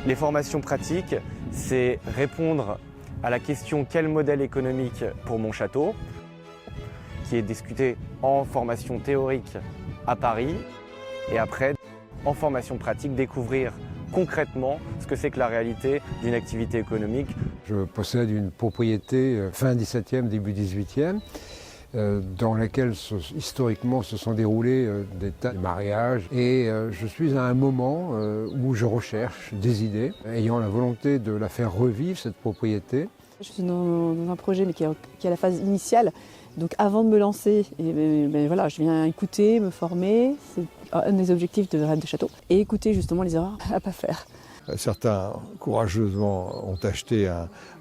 Les formations pratiques, c'est répondre à la question quel modèle économique pour mon château, qui est discuté en formation théorique à Paris, et après, en formation pratique, découvrir concrètement ce que c'est que la réalité d'une activité économique. Je possède une propriété fin 17e, début 18e, dans laquelle historiquement se sont déroulés des tas de mariages. Et je suis à un moment où je recherche des idées, ayant la volonté de la faire revivre, cette propriété. Je suis dans un projet mais qui est à la phase initiale. Donc avant de me lancer, voilà, je viens écouter, me former. C'est un des objectifs de Rennes de Château. Et écouter justement les erreurs à ne pas faire. Certains, courageusement, ont acheté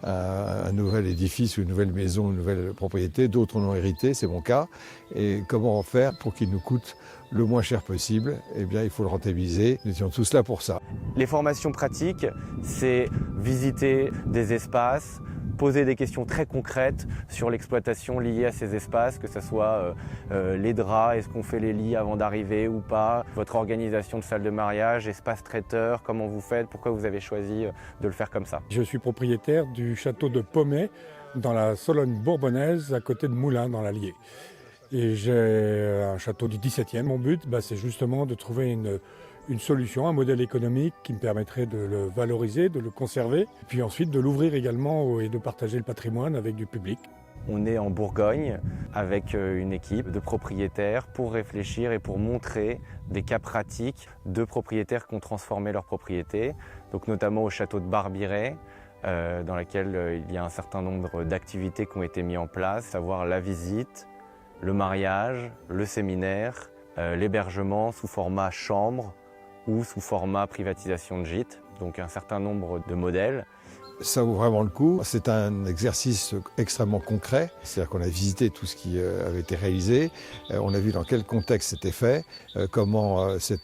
un nouvel édifice, une nouvelle maison, une nouvelle propriété. D'autres en ont hérité, c'est mon cas. Et comment en faire pour qu'il nous coûte le moins cher possible? Eh bien, il faut le rentabiliser. Nous étions tous là pour ça. Les formations pratiques, c'est visiter des espaces, poser des questions très concrètes sur l'exploitation liée à ces espaces, que ce soit les draps, est-ce qu'on fait les lits avant d'arriver ou pas, votre organisation de salle de mariage, espace traiteur, comment vous faites, pourquoi vous avez choisi de le faire comme ça. Je suis propriétaire du château de Pommet, dans la Sologne bourbonnaise, à côté de Moulins, dans l'Allier. Et j'ai un château du 17e. Mon but, c'est justement de trouver une solution, un modèle économique qui me permettrait de le valoriser, de le conserver, puis ensuite de l'ouvrir également et de partager le patrimoine avec du public. On est en Bourgogne avec une équipe de propriétaires pour réfléchir et pour montrer des cas pratiques de propriétaires qui ont transformé leur propriété, donc notamment au château de Barbiret, dans lequel il y a un certain nombre d'activités qui ont été mises en place, à savoir la visite, le mariage, le séminaire, l'hébergement sous format chambre ou sous format privatisation de gîte, donc un certain nombre de modèles. Ça vaut vraiment le coup. C'est un exercice extrêmement concret. C'est-à-dire qu'on a visité tout ce qui avait été réalisé. On a vu dans quel contexte c'était fait, comment ça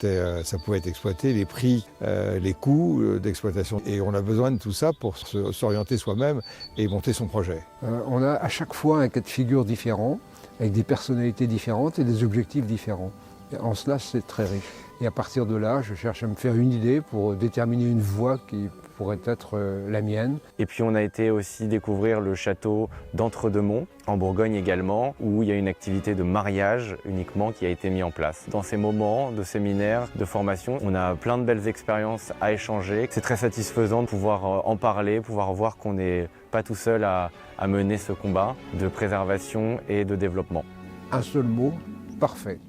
pouvait être exploité, les prix, les coûts d'exploitation. Et on a besoin de tout ça pour s'orienter soi-même et monter son projet. On a à chaque fois un cas de figure différent, avec des personnalités différentes et des objectifs différents. Et en cela, c'est très riche. Et à partir de là, je cherche à me faire une idée pour déterminer une voie qui pourrait être la mienne. Et puis on a été aussi découvrir le château d'Entre-deux-Monts, en Bourgogne également, où il y a une activité de mariage uniquement qui a été mise en place. Dans ces moments de séminaire, de formation, on a plein de belles expériences à échanger. C'est très satisfaisant de pouvoir en parler, pouvoir voir qu'on n'est pas tout seul à mener ce combat de préservation et de développement. Un seul mot, parfait.